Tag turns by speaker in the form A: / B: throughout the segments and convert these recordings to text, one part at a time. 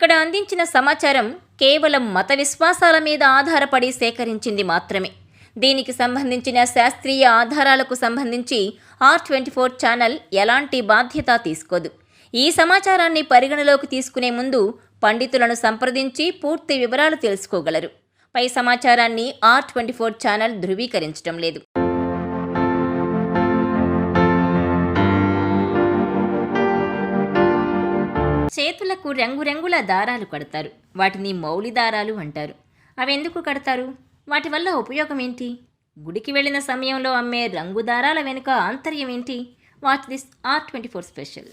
A: ఇక్కడ అందించిన సమాచారం కేవలం మత విశ్వాసాల మీద ఆధారపడి సేకరించింది మాత్రమే. దీనికి సంబంధించిన శాస్త్రీయ ఆధారాలకు సంబంధించి R24 ఛానల్ ఎలాంటి బాధ్యత తీసుకోదు. ఈ సమాచారాన్ని పరిగణలోకి తీసుకునే ముందు పండితులను సంప్రదించి పూర్తి వివరాలు తెలుసుకోగలరు. పై సమాచారాన్ని R24 ఛానల్ ధృవీకరించడం లేదు. చేతులకు రంగురంగుల దారాలు కడతారు. వాటిని మౌలి దారాలు అంటారు. అవి ఎందుకు కడతారు? వాటి వల్ల ఉపయోగం ఏంటి? గుడికి వెళ్ళిన సమయంలో అమ్మే రంగు దారాల వెనుక ఆంతర్యం ఏంటి? Watch this R24 special.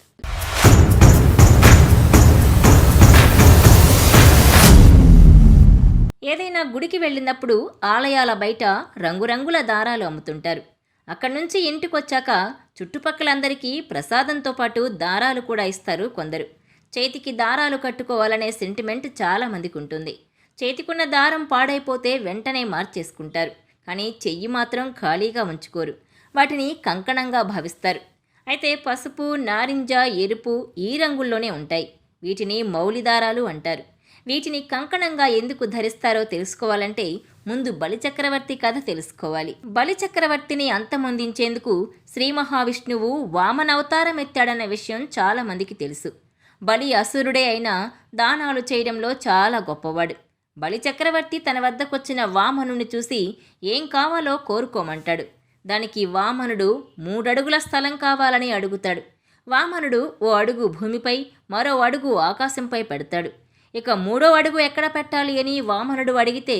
A: ఏదైనా గుడికి వెళ్ళినప్పుడు ఆలయాల బయట రంగురంగుల దారాలు అమ్ముతుంటారు. అక్కడి నుంచి ఇంటికొచ్చాక చుట్టుపక్కలందరికీ ప్రసాదంతో పాటు దారాలు కూడా ఇస్తారు కొందరు. చేతికి దారాలు కట్టుకోవాలనే సెంటిమెంట్ చాలా మందికి ఉంటుంది. చేతికున్న దారం పాడైపోతే వెంటనే మార్చేసుకుంటారు. కానీ చెయ్యి మాత్రం ఖాళీగా ఉంచుకోరు. వాటిని కంకణంగా భావిస్తారు. అయితే పసుపు, నారింజ, ఎరుపు ఈ రంగుల్లోనే ఉంటాయి. వీటిని మౌలి దారాలు అంటారు. వీటిని కంకణంగా ఎందుకు ధరిస్తారో తెలుసుకోవాలంటే ముందు బలిచక్రవర్తి కథ తెలుసుకోవాలి. బలిచక్రవర్తిని అంతమొందించేందుకు శ్రీ మహావిష్ణువు వామనవతారం ఎత్తాడన్న విషయం చాలా మందికి తెలుసు. బలి అసురుడే అయినా దానాలు చేయడంలో చాలా గొప్పవాడు. బలిచక్రవర్తి తన వద్దకొచ్చిన వామనుని చూసి ఏం కావాలో కోరుకోమంటాడు. దానికి వామనుడు 3 అడుగుల స్థలం కావాలని అడుగుతాడు. వామనుడు ఓ అడుగు భూమిపై, మరో అడుగు ఆకాశంపై పెడతాడు. ఇక 3వ అడుగు ఎక్కడ పెట్టాలి అని వామనుడు అడిగితే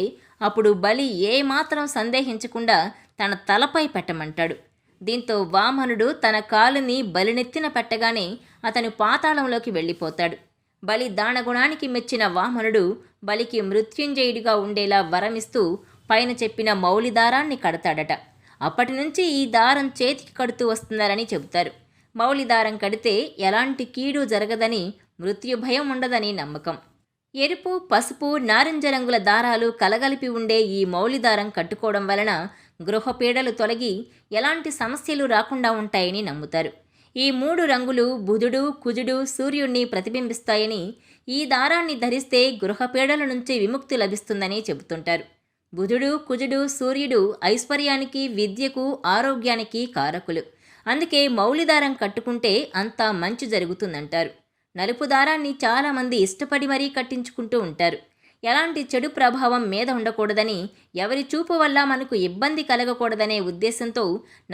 A: అప్పుడు బలి ఏమాత్రం సందేహించకుండా తన తలపై పెట్టమంటాడు. దీంతో వామనుడు తన కాలుని బలినెత్తిన పెట్టగానే అతను పాతాళంలోకి వెళ్ళిపోతాడు. బలి దానగుణానికి మెచ్చిన వామనుడు బలికి మృత్యుంజయుడిగా ఉండేలా వరమిస్తూ పైన చెప్పిన మౌలి దారాన్ని కడతాడట. అప్పటి నుంచి ఈ దారం చేతికి కడుతూ వస్తున్నారని చెబుతారు. మౌలి దారం కడితే ఎలాంటి కీడు జరగదని, మృత్యుభయం ఉండదని నమ్మకం. ఎరుపు, పసుపు, నారింజ రంగుల దారాలు కలగలిపి ఉండే ఈ మౌలి దారం కట్టుకోవడం వలన గృహపీడలు తొలగి ఎలాంటి సమస్యలు రాకుండా ఉంటాయని నమ్ముతారు. ఈ 3 రంగులు బుధుడు, కుజుడు, సూర్యుణ్ణి ప్రతిబింబిస్తాయని, ఈ దారాన్ని ధరిస్తే గృహపీడల నుంచి విముక్తి లభిస్తుందని చెబుతుంటారు. బుధుడు, కుజుడు, సూర్యుడు ఐశ్వర్యానికి, విద్యకు, ఆరోగ్యానికి కారకులు. అందుకే మౌలి దారం కట్టుకుంటే అంతా మంచి జరుగుతుందంటారు. నలుపు దారాన్ని చాలామంది ఇష్టపడి మరీ కట్టించుకుంటూ ఉంటారు. ఎలాంటి చెడు ప్రభావం మీద ఉండకూడదని, ఎవరి చూపు వల్ల మనకు ఇబ్బంది కలగకూడదనే ఉద్దేశంతో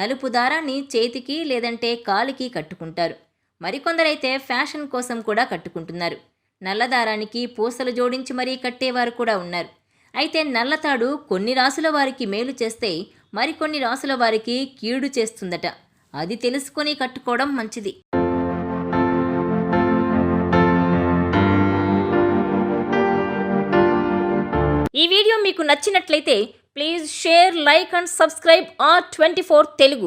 A: నలుపు దారాన్ని చేతికి లేదంటే కాలికి కట్టుకుంటారు. మరికొందరైతే ఫ్యాషన్ కోసం కూడా కట్టుకుంటున్నారు. నల్లదారానికి పూసలు జోడించి మరీ కట్టేవారు కూడా ఉన్నారు. అయితే నల్లతాడు కొన్ని రాసుల వారికి మేలు చేస్తే మరికొన్ని రాసుల వారికి కీడు చేస్తుందట. అది తెలుసుకొని కట్టుకోవడం మంచిది. ఈ వీడియో మీకు నచ్చినట్లయితే please share, like and subscribe R24 Telugu.